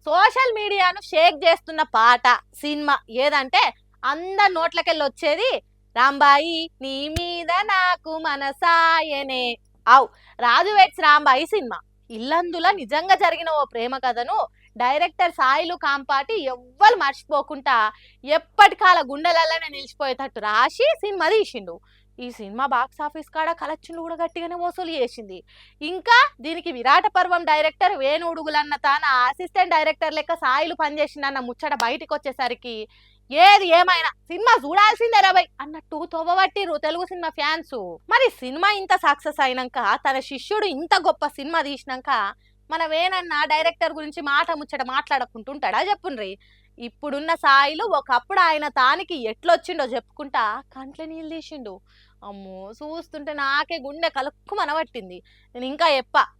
Social మీడియాను షేక్ చేస్తున్న పాట సినిమా ఏదంటే అందరి నోట్లకెళ్ళి వచ్చేది రాంబాయి నీ మీద నాకు మనసాయనే. అవు రాజు వెడ్స్ రాంబాయి సినిమా. ఇల్లందుల నిజంగా జరిగిన ఓ ప్రేమ కథను డైరెక్టర్ సాయిలు కాంపాటి ఎవ్వరు మర్చిపోకుండా ఎప్పటికాల గుండెలలోనే నిలిచిపోయేటట్టు రాసి సినిమా తీసిండు. ఈ సినిమా బాక్స్ ఆఫీస్ కాడ కలెక్షన్లు కూడా గట్టిగానే వసూలు చేసింది. ఇంకా దీనికి విరాట పర్వం డైరెక్టర్ వేణుడుగులన్న తాన అసిస్టెంట్ డైరెక్టర్ లెక్క సాయిలు పనిచేసిందన్న ముచ్చట బయటికి వచ్చేసరికి ఏది ఏమైనా సినిమా చూడాల్సిందే రవై అన్నట్టు తోబవట్టిరు తెలుగు సినిమా ఫ్యాన్స్. మరి సినిమా ఇంత సక్సెస్ అయినాక తన శిష్యుడు ఇంత గొప్ప సినిమా తీసినాక మన వేణన్న డైరెక్టర్ గురించి మాట ముచ్చట మాట్లాడుకుంటుంటాడా చెప్పుండ్రి. ఇప్పుడున్న సాయిలు ఒకప్పుడు ఆయన తానికి ఎట్లొచ్చిండో చెప్పుకుంటా కంట్ల నీళ్ళు తీసిండు. అమ్మో చూస్తుంటే నాకే గుండె కలుక్కు మనబట్టింది. నేను ఇంకా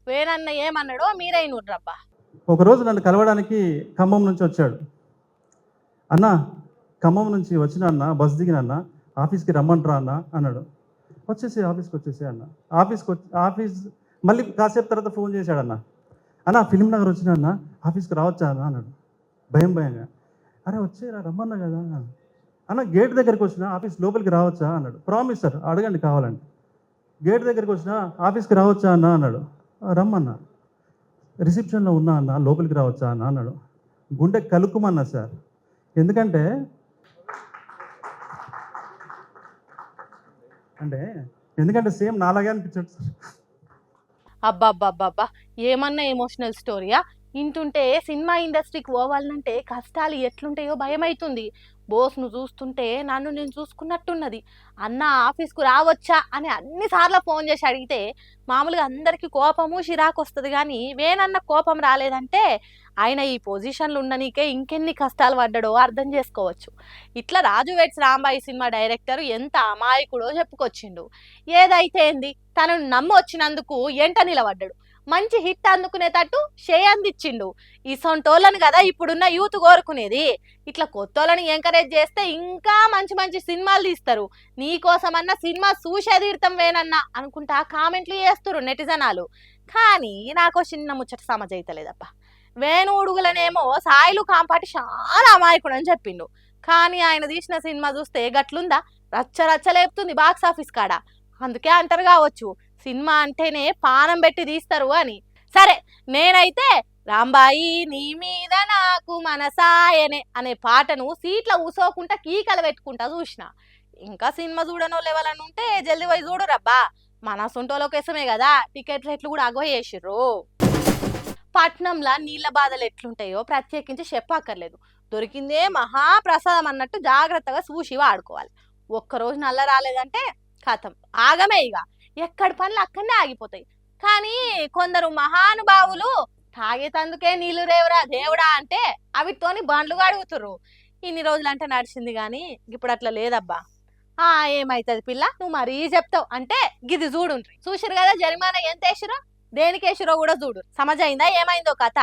వేణన్న ఏమన్నాడో మీరే నూర్రబ్బా. ఒకరోజు నన్ను కలవడానికి ఖమ్మం నుంచి వచ్చాడు. అన్న ఖమ్మం నుంచి వచ్చిన అన్న బస్ దిగిన అన్న ఆఫీస్కి రమ్మంటారా అన్న అన్నాడు. ఆఫీస్కి వచ్చేసి అన్న ఆఫీస్ మళ్ళీ కాసేపు తర్వాత ఫోన్ చేశాడు. అన్న ఫిలిం నగర్ వచ్చిన అన్న ఆఫీస్కి రావచ్చా అన్న అన్నాడు భయంగా. అరే వచ్చేరా రమ్మన్నా కదా అన్న. గేట్ దగ్గరికి వచ్చిన ఆఫీస్ లోపలికి రావచ్చా అన్నాడు. ప్రామిస్ సార్ అడగండి కావాలండి. గేట్ దగ్గరికి వచ్చిన ఆఫీస్కి రావచ్చా అన్న అన్నాడు. రమ్మన్నా. రిసెప్షన్లో ఉన్నా అన్న లోపలికి రావచ్చా అన్న అన్నాడు. గుండె కలుక్కుమన్నా సార్. ఎందుకంటే సేమ్ నాలాగే అనిపించాడు సార్. అబ్బాబ్బాబ్బా ఏమన్నా ఎమోషనల్ స్టోరీయా. ఇంటుంటే సినిమా ఇండస్ట్రీకి పోవాలంటే కష్టాలు ఎట్లుంటాయో భయం అవుతుంది. బోస్ను చూస్తుంటే నన్ను నేను చూసుకున్నట్టున్నది. అన్న ఆఫీస్కు రావచ్చా అని అన్నిసార్లు ఫోన్ చేసి అడిగితే మామూలుగా అందరికీ కోపము చిరాకు వస్తుంది, కానీ వేనన్న కోపం రాలేదంటే ఆయన ఈ పొజిషన్లు ఉండనీకే ఇంకెన్ని కష్టాలు పడ్డాడో అర్థం చేసుకోవచ్చు. ఇట్లా రాజు వెడ్స్ రాంబాయి సినిమా డైరెక్టర్ ఎంత అమాయకుడో చెప్పుకొచ్చిండు. ఏదైతే ఏంది తనను నమ్మి వచ్చినందుకు ఎంట నిలబడ్డాడు. మంచి హిట్ అందుకునేటట్టు అందించిండు. ఈ సొంటోళ్ళని కదా ఇప్పుడున్న యూత్ కోరుకునేది. ఇట్లా కొత్తోళ్ళని ఎంకరేజ్ చేస్తే ఇంకా మంచి మంచి సినిమాలు తీస్తారు. నీకోసమన్నా సినిమా చూసే తీర్థం వేనన్నా అనుకుంటా కామెంట్లు చేస్తారు నెటిజనాలు. కానీ నాకు చిన్న ముచ్చట సమజైతలేదప్ప. వేణు ఉడుగులనేమో సాయిలు కాంపాటి చాలా అమాయకుడు అని చెప్పిండు. కానీ ఆయన తీసిన సినిమా చూస్తే గట్లుందా, రచ్చలేపుతుంది బాక్స్ ఆఫీస్ కాడ. అందుకే అంటారు కావచ్చు సినిమా అంటేనే పానం పెట్టి తీస్తారు అని. సరే నేనైతే రాంబాయి నీ మీద నాకు మనసాయనే అనే పాటను సీట్ల ఊసోకుంటా కీకలు పెట్టుకుంటా చూసిన. ఇంకా సినిమా చూడనో లెవెలని ఉంటే జల్దీ పోయి చూడు రబ్బా. మన సొంటోళ్ళ కోసమే కదా టికెట్ రేట్లు కూడా అగో చేసిర్రు. పట్నంలో నీళ్ళ బాధలు ఎట్లుంటాయో ప్రత్యేకించి చెప్పక్కర్లేదు. దొరికిందే మహాప్రసాదం అన్నట్టు జాగ్రత్తగా చూసి వాడుకోవాలి. ఒక్కరోజు నల్ల రాలేదంటే కథం ఆగమే. ఇక ఎక్కడి పనులు అక్కడనే ఆగిపోతాయి. కానీ కొందరు మహానుభావులు తాగేతందుకే నీళ్లు రేవురా దేవుడా అంటే అవితోని బండ్లు అడుగుతుర్రు. ఇన్ని రోజులు అంటే నడిచింది, కానీ ఇప్పుడు అట్లా లేదబ్బా. ఏమైతుంది పిల్ల నువ్వు మరీ చెప్తావు అంటే గిది చూడుండ్రి. చూసిరు కదా జరిమానా ఎంత వేసిరో, దేనికేసిరో కూడా చూడు. సమజైందా ఏమైందో కథ.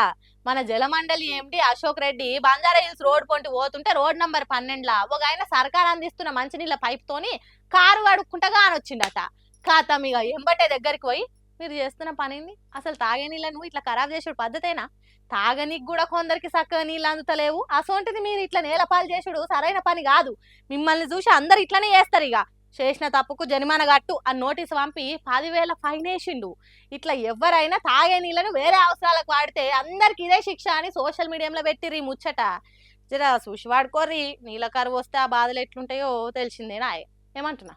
మన జలమండలి ఎండి అశోక్ రెడ్డి బంజారా హిల్స్ రోడ్ పొంటి పోతుంటే రోడ్ నంబర్ 12 ఒక ఆయన సర్కార్ అందిస్తున్న మంచినీళ్ళ పైప్ తోని కారు కడుక్కుంటా కానొచ్చిండట. ఖాతం ఇక ఎంబటే దగ్గరికి పోయి మీరు చేస్తున్న పనిని అసలు తాగే నీళ్ళను ఇట్లా ఖరాబ్ చేసే పద్ధతేనా? తాగనీకి కూడా కొందరికి చక్కగా నీళ్ళు అందుతలేవు. అసోంటిది మీరు ఇట్లా నేలపాలు చేసుడు సరైన పని కాదు. మిమ్మల్ని చూసి అందరు ఇట్లనే చేస్తారు. ఇక చేసిన తప్పుకు జరిమానా కట్టు అని నోటీసు పంపి 10,000 ఫైన్ వేసిండు. ఇట్లా ఎవరైనా తాగే నీళ్ళను వేరే అవసరాలకు వాడితే అందరికి ఇదే శిక్ష అని సోషల్ మీడియాలో పెట్టిర్రు ఈ ముచ్చట. జరా చూసి వాడుకోర్రి. నీళ్ళ కరువు వస్తే ఆ బాధలు ఎట్లుంటాయో తెలిసిందేనా? ఏమంటున్నా?